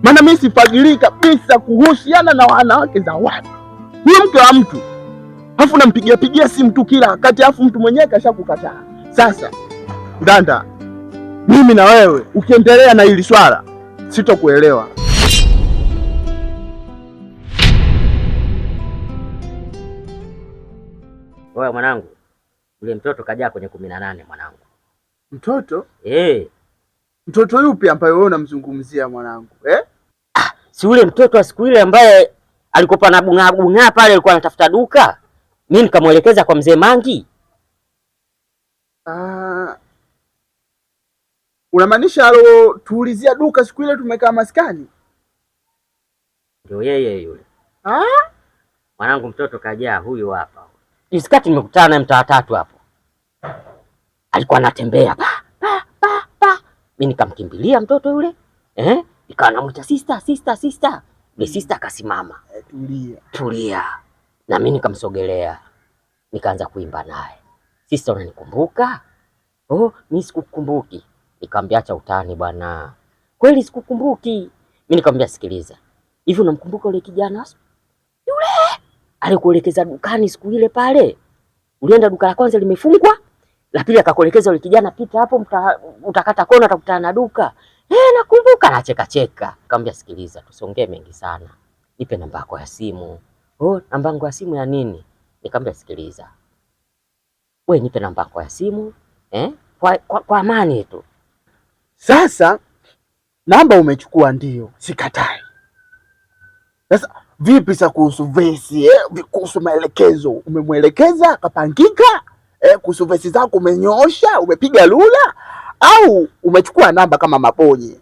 Maana mimi sifagilii kabisa kuhusiana na wanawake za watu. Ni mke wa mtu. Alafu nampigia simu tu kila wakati, alafu mtu mwenyewe kashakukataa. Sasa Ndanda, mimi na wewe ukiendelea na hili swala sitokuelewa. Wewe mwanangu, yule mtoto kajaa kwenye 18 mwanangu. Mtoto? Mtoto yupi ambaye wewe unamzungumzia mwanangu? Si yule mtoto wa siku ile ambaye alikopa na bunga pale, alikuwa anatafuta duka. Mimi nikamwelekeza kwa mzee Mangi. Unamaanisha alo tuulizia duka siku ile tumekaa maskani? Ndio yeye yule. Mwanangu, mtoto kajaa huyu hapa. Isikati nimekutana naye mtaa 3 hapo. Alikuwa anatembea mimi nikamkimbilia mtoto yule. Nikawa namuita sister. Yule sister akasimama. Tulia. Na mimi nikamsogelea. Nikaanza kuimba naye. Sister, unanikumbuka? Mimi sikukumbuki. Nikamwambia acha utani bwana. Kweli sikukumbuki. Mimi nikamwambia sikiliza. Hivi unamkumbuka yule kijana? Yule alikuelekeza dukani siku ile pale. Ulienda duka la kwanza limefungwa, la pili akakuelekeza yule kijana pita hapo utakata kona utakutana na duka. Nakumbuka. Anacheka. Nikamwambia sikiliza, tusiongee mengi sana. Nipe namba yako ya simu. Namba yangu ya simu ya nini? Nikamwambia sikiliza. Wewe nipe namba yako ya simu, kwa amani tu. Sasa namba umechukua ndio, sikatai. Sasa vipi sasa kuhusu vesi, kuhusu maelekezo umemwelekeza akapangika? Kuhusu vesi zako umenyoosha, umepiga lula, au umechukua namba kama Mabonye?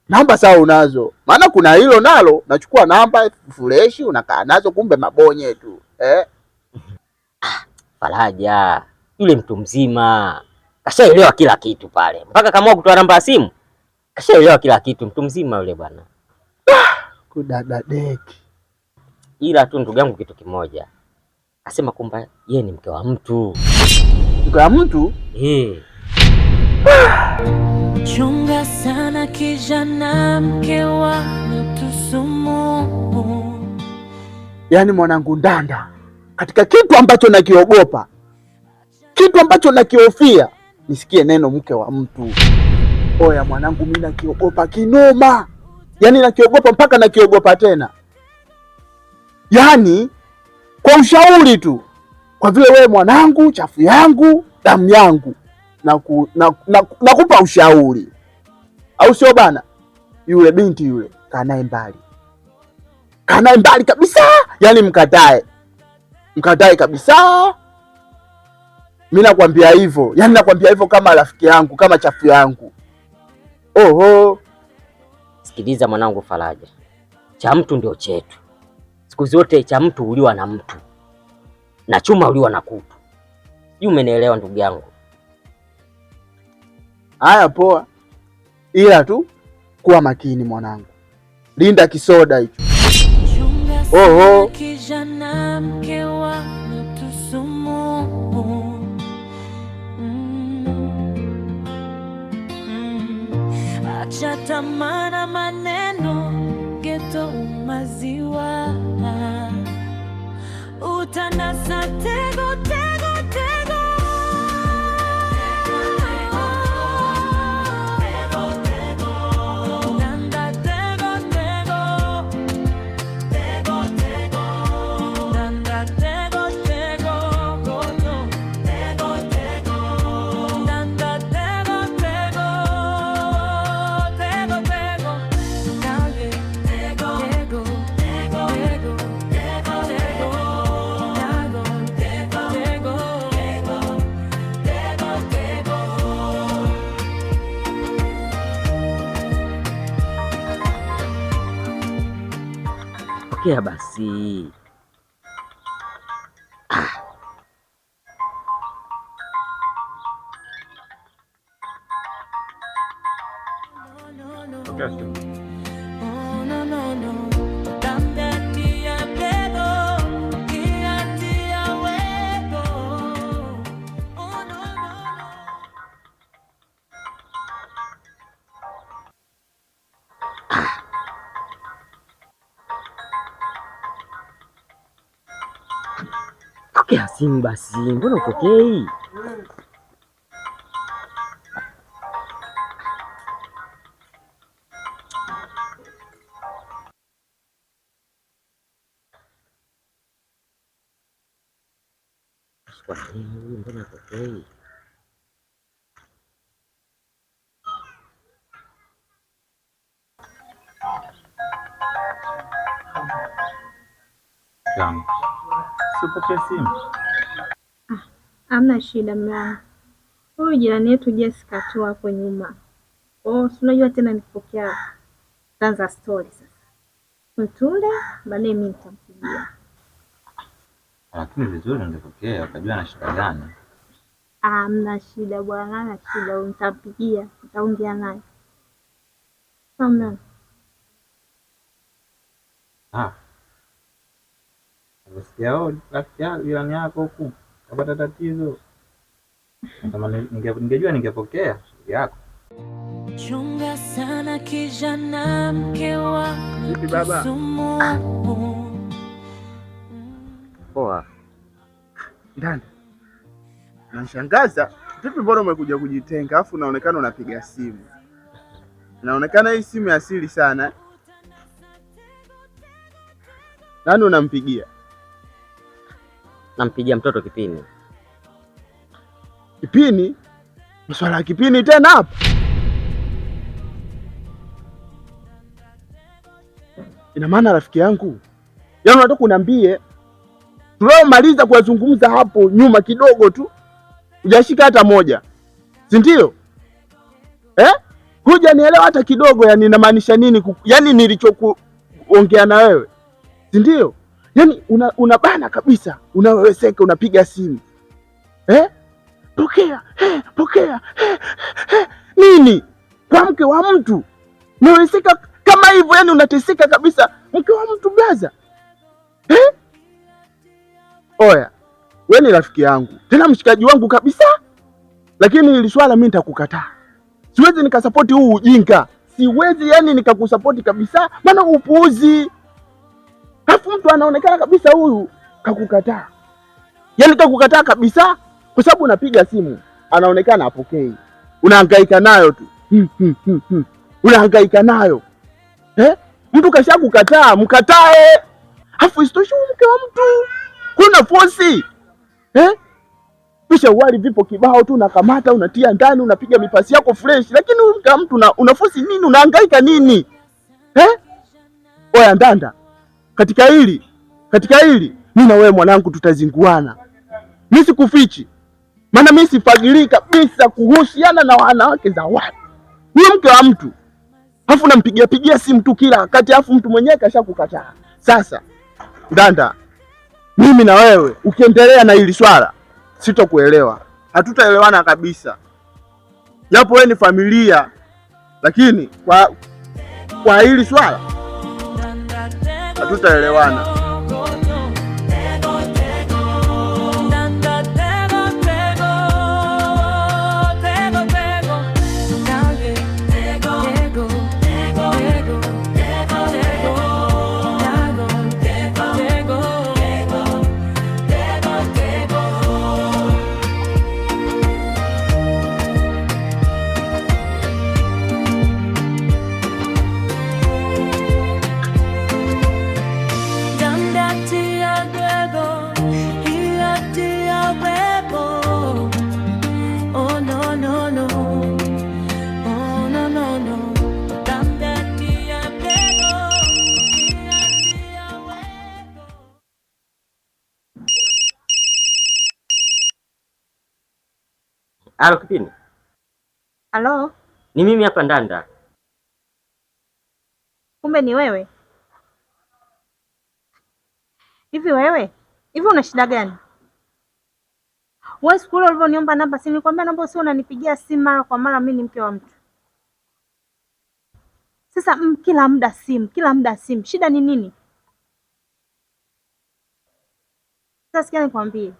Namba sawa unazo. Maana kuna hilo nalo, nachukua namba fresh unakaa nazo, kumbe Mabonye tu. Faraja, yule mtu mzima kashaelewa kila kitu pale. Mpaka kama kutoa namba ya simu, kashaelewa kila kitu, mtu mzima yule bwana. Kudada deki. Ila tu ndugu yangu kitu kimoja. Asema kwamba yeye ni mke wa mtu. Mke wa mtu? Chunga sana kijana, mke wa mtu sumu. Yaani mwanangu Ndanda, katika kitu ambacho nakiogopa, kitu ambacho nakihofia, nisikie neno mke wa mtu. Oya mwanangu, mimi nakiogopa kinoma. Yaani nakiogopa mpaka nakiogopa tena. Yaani kwa ushauri tu, kwa vile wewe mwanangu, chafu yangu, damu yangu, nakupa ushauri, au sio bana? Yule binti yule kanae mbali kabisa. Yaani mkatae kabisa. Mimi nakwambia hivyo, yaani nakwambia hivyo kama rafiki yangu, kama chafu yangu. Sikiliza mwanangu Faraja, cha mtu ndio chetu. Siku zote cha mtu uliwa na mtu, na chuma uliwa na kutu. Umenielewa ndugu yangu? Haya poa, ila tu kuwa makini mwanangu, linda kisoda hicho. Kijana, mke wa mtu sumu. Acha tamana maneno, geto maziwa. Utanasa tego. Pokea basi. Pokea simu basi, mbona upokei? Kwa nini mbona upokei? Sipokee simu. Hamna shida mume wangu. Huyu jirani yetu Jessica tu hapo nyuma. Unajua tena nikipokea tanza story sasa. Mtule baadaye mimi nitampigia. Lakini vizuri ungepokea ukajua na shida gani. Hamna shida bwana, hana shida, nitampigia, nitaongea naye. Hamna. Unasikia rafiki yako jirani yako huku kapata tatizo. Kama ningejua ningepokea yako. Chunga sana kijana, mke wa sumu. Poa. Ndani. Nashangaza, vipi mbona umekuja kujitenga afu unaonekana unapiga simu? Inaonekana hii simu ya asili sana. Nani unampigia? Nampigia mtoto Kipini. Kipini? Mswala ya Kipini tena hapa? Ina maana rafiki yangu, yaani unataka kuniambie tuliomaliza kuwazungumza hapo nyuma kidogo tu hujashika hata moja, si ndio? Hujanielewa hata kidogo, yani inamaanisha nini? Yani nilichokuongea na wewe, si ndio? Yani unabana kabisa, unaweweseka, unapiga simu pokea, pokea, nini kwa mke wa mtu? Unaweweseka kama hivyo, yani unateseka kabisa, mke wa mtu blaza. Oya, wewe ni rafiki yangu tena mshikaji wangu kabisa, lakini hili swala mimi nitakukataa. Siwezi nikasapoti huu ujinga, siwezi yani nikakusapoti kabisa, maana upuuzi. Alafu mtu anaonekana kabisa huyu kakukataa, yani kakukataa kabisa, kwa sababu unapiga simu anaonekana apokei, unahangaika nayo tu unahangaika nayo. Mtu kashakukataa, mkatae. Alafu isitoshe mke wa mtu kuna fosi pisha uwali vipo kibao tu, unakamata unatia ndani, unapiga mipasi yako fresh, lakini mke wa mtu unafosi nini? Unahangaika nini? Oya Ndanda, katika hili mimi na wewe mwanangu tutazinguana. Mimi sikufichi, maana mimi sifagilii kabisa kuhusiana na wanawake za watu. Huyo mke wa mtu alafu nampigia simu tu kila wakati, alafu mtu mwenyewe kashakukataa. Sasa Ndanda, mimi na wewe ukiendelea na hili swala sitokuelewa, hatutaelewana kabisa. Japo wewe ni familia, lakini kwa hili swala hatutaelewana. Halo Kipini. Halo? Ni mimi hapa Ndanda. Kumbe ni wewe? Hivi una shida gani? Wewe siku ile ulivyoniomba namba, si nilikwambia naomba usio unanipigia simu mara kwa mara, mimi ni mke wa mtu. Sasa kila muda simu, shida ni nini? Sasa sikia nikwambie,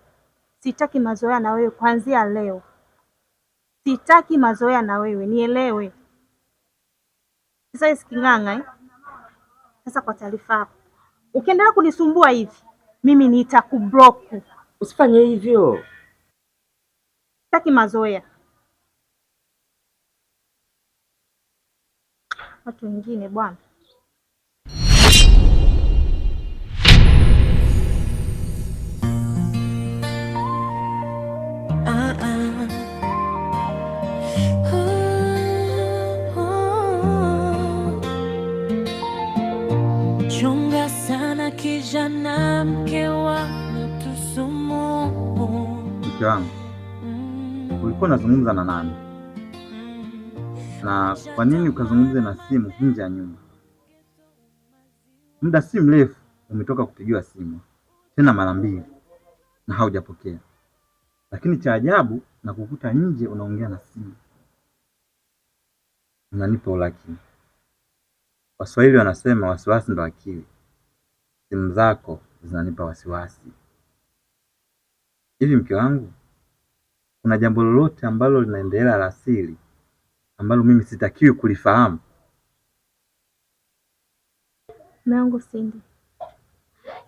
sitaki mazoea na wewe kuanzia leo. Sitaki mazoea na wewe, nielewe. Sasa isikinganga Sasa kwa taarifa yako, ukiendelea kunisumbua hivi, mimi nitakublock. Usifanye hivyo. Sitaki mazoea. Watu wengine bwana. Chunga sana kijana, mke wangu sumu. Mke wangu, ulikuwa unazungumza na nani? Na kwa nini ukazungumza na simu nje ya nyumba? Muda si mrefu umetoka kupigiwa simu tena mara 2 na haujapokea, lakini cha ajabu na kukuta nje unaongea na simu. Unanipa ulaki. Waswahili wanasema wasiwasi ndo akili. Simu zako zinanipa wasiwasi. Hivi mke wangu, kuna jambo lolote ambalo linaendelea la siri ambalo mimi sitakiwi kulifahamu? Mangu Cindy.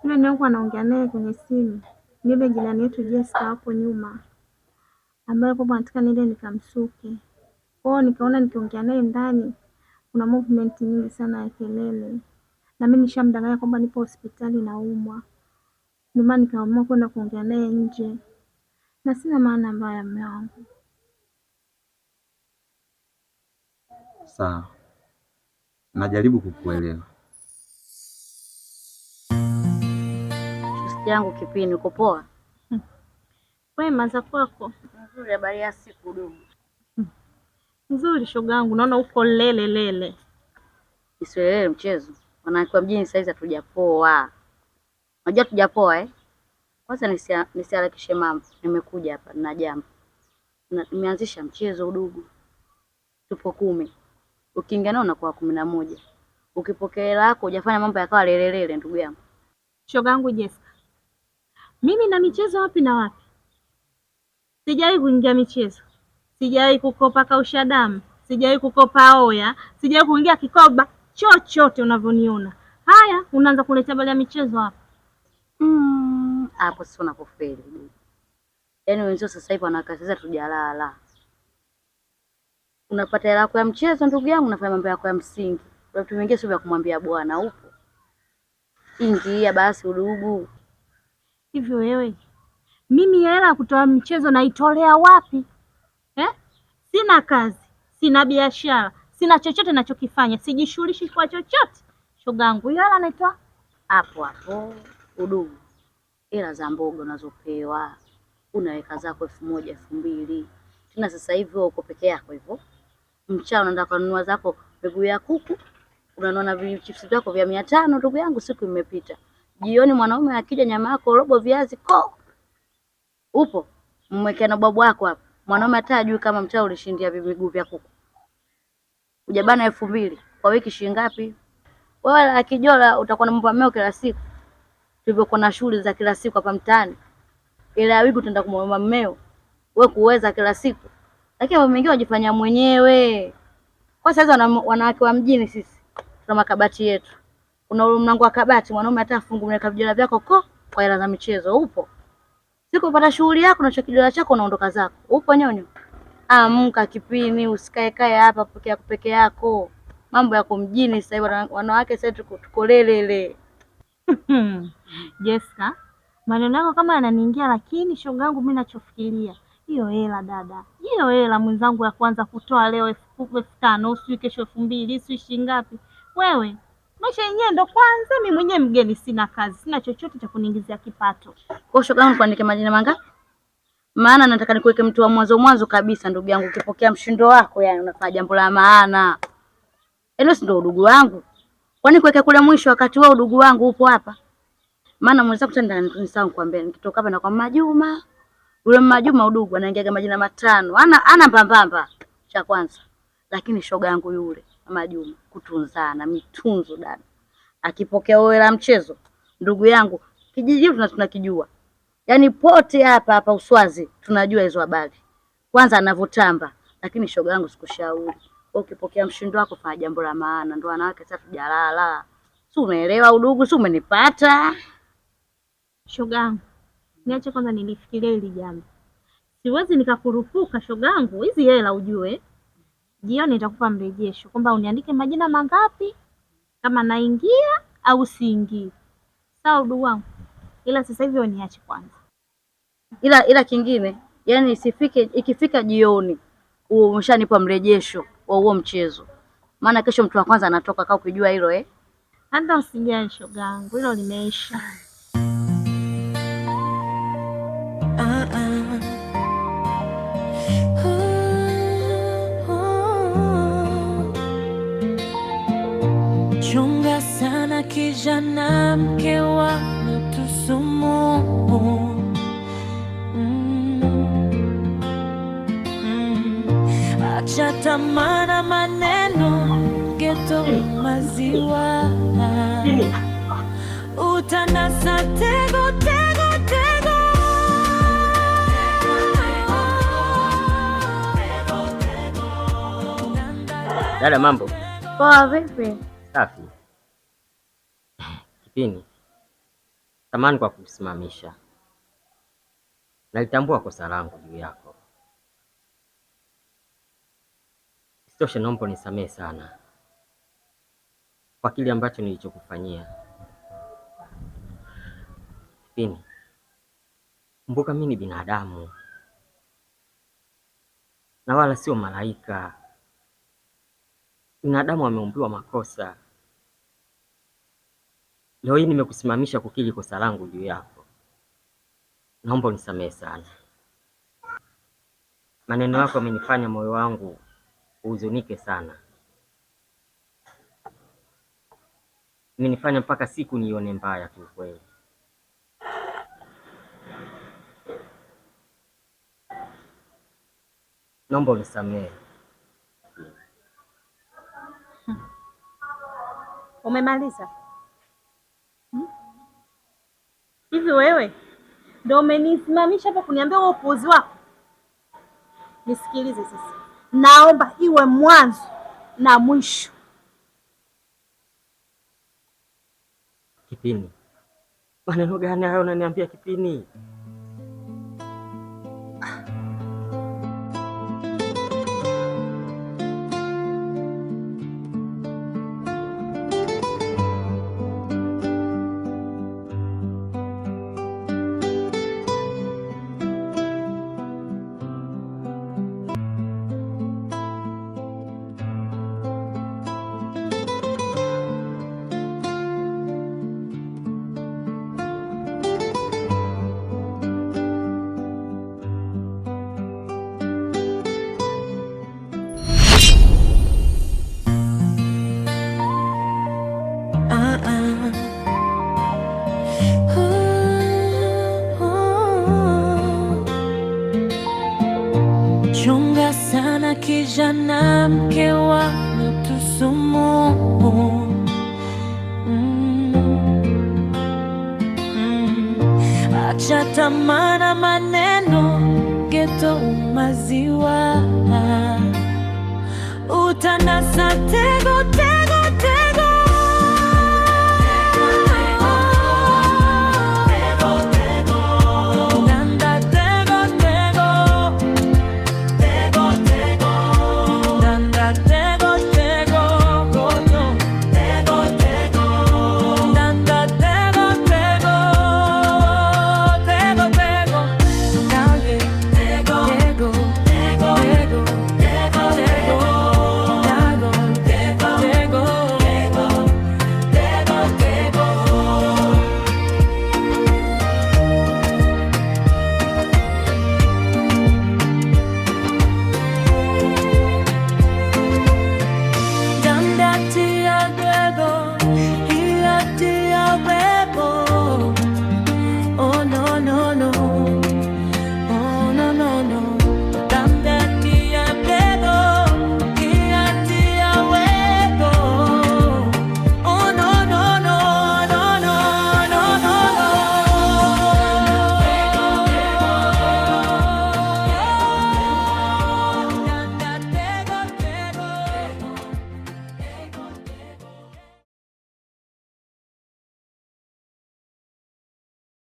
Yule nyangu anaongea naye kwenye simu. Yule jirani yetu Jessica hapo nyuma. Ambaye baba anataka niende nikamsuke. Kwao nikaona nikiongea naye ndani kuna movement nyingi sana ya kelele. Na mimi nishamdanganya kwamba nipo hospitali naumwa. Ndio maana nikaamua kwenda kuongea naye nje. Na sina maana mbaya mume wangu. Sawa. Najaribu kukuelewa. Shosti yangu Kipini, uko poa? Wema za kwako. Nzuri, habari ya siku dugu? Nzuri shogangu, naona uko lele. Isiwelele mchezo. Wanawake wa mjini saizi hatujapoa. Unajua tujapoa Kwanza nisiharakishe mambo. Nimekuja hapa na jambo. Nimeanzisha mchezo udugu. Tupo 10. Ukiingia nao unakuwa 11. Ukipokea hela yako hujafanya mambo yakawa lelelele ndugu yangu. Shogangu Jessica. Mimi na michezo wapi na wapi? Sijawahi kuingia michezo. Sijawahi kukopa kausha damu. Sijawahi kukopa oya. Sijawahi kuingia kikoba chochote unavyoniona. Haya, unaanza kuleta bali ya michezo hapa. Hapo sio unapofeli. Yaani wenzio sasa hivi wanakataza tujalala. Unapata hela yako ya mchezo ndugu yangu, unafanya mambo yako ya msingi. Watu wengine sio vya kumwambia bwana upo. Ingia basi udugu. Hivyo wewe. Mimi hela ya kutoa michezo naitolea wapi? Sina kazi, sina biashara, sina chochote ninachokifanya, sijishughulishi kwa chochote. Shogangu, hela anaitoa hapo udugu. Hela za mboga unazopewa. Unaweka zako 1000, 2000. Tena sasa hivi uko peke yako hivyo. Mchana unaenda kununua zako mbegu ya kuku. Unanunua vichips vyako vya 500 ndugu yangu, siku imepita. Jioni mwanaume akija nyama yako robo viazi ko. Upo mmwekea na babu wako hapa. Mwanaume hata ajui kama mchana ulishindia miguu vya kuku. Ujabana 2000 kwa wiki shilingi ngapi? Wewe la kijola utakuwa na mambo yako kila siku. Tulivyokuwa na shughuli za kila siku hapa mtaani. Ile wiki utaenda kumwomba mmeo. Wewe kuweza kila siku. Lakini mambo mengine wajifanya mwenyewe. Kwa sasa wanawake wa mjini sisi tuna makabati yetu. Kuna ule mlango wa kabati mwanaume hata afungu mleka vijana vyako kwa hela za michezo upo. Siku upata shughuli yako na kijola chako unaondoka zako. Upo nyonyo. Amka Kipini, usikae kae hapa peke yako. Mambo yako mjini sasa hivi wanawake sasa tuko lelele. Jessica, maneno yako kama yananiingia, lakini shogangu mimi nachofikiria hiyo hela dada. Hiyo hela mwenzangu ya kwanza kutoa leo 1500, usiku kesho 2000, usiku ngapi? Wewe, maisha yenyewe ndo kwanza mimi mwenyewe mgeni, sina kazi, sina chochote cha kuniingizia kipato. Kwa shogangu kuandike majina mangapi? Maana nataka nikuweke mtu wa mwanzo kabisa ndugu yangu, ukipokea mshindo wako yani unafanya jambo la maana. Hilo si ndo udugu wangu. Kwani kuweka kule mwisho wakati wewe udugu wangu upo hapa? Maana mwenzako tena nisahau kuambia nikitoka hapa na kwa Majuma. Yule Majuma udugu anaingia majina 5. Ana mbambamba cha kwanza. Lakini shoga yangu yule Majuma kutunzana mitunzo dada. Akipokea wewe la mchezo ndugu yangu kijiji tunakijua. Yaani pote hapa Uswazi tunajua hizo habari. Kwanza anavotamba, lakini shoga yangu sikushauri. Ukipokea mshindo wako fanya jambo la maana, ndo wanawake sasa tujalala. Si unaelewa udugu, si umenipata? Shoga yangu, niache kwanza nilifikiria hili jambo. Siwezi nikakurupuka shogangu, hizi hela ujue. Jioni nitakupa mrejesho kwamba uniandike majina mangapi, kama naingia au siingii. Sawa udugu wangu, ila sasa hivi uniache kwanza. Ila kingine, yani ikifika jioni umeshanipa mrejesho wa huo mchezo, maana kesho mtu wa kwanza anatoka, kaa ukijua hilo Hata usijali shogangu, hilo limeisha. Chunga sana kijana, mke wa mtu sumu. Acha tamaa na maneno, geto maziwa. Utanasa tego tego tego. Dada, mambo Poa, vipi? safi? Kipini, samahani kwa kusimamisha. Nalitambua kosa langu juu yako. Isitoshe, naomba nisamehe sana kwa kile ambacho nilichokufanyia. Kipini, kumbuka mimi ni binadamu na wala sio malaika. Binadamu ameumbiwa makosa. Leo hii nimekusimamisha kukiri kosa langu juu yako. Naomba unisamehe sana. Maneno yako yamenifanya moyo wangu uhuzunike sana. Imenifanya mpaka siku nione mbaya tu kweli. Naomba unisamehe. Umemaliza? Hivi wewe ndio umenisimamisha hapa kuniambia wewe upuuzi wako? Nisikilize sasa. Naomba iwe mwanzo na mwisho. Kipini, maneno gani hayo unaniambia Kipini? Chunga sana kijana, mke wa mtu sumu. Acha tamaa na maneno, geto maziwa. Utanasa tego tego.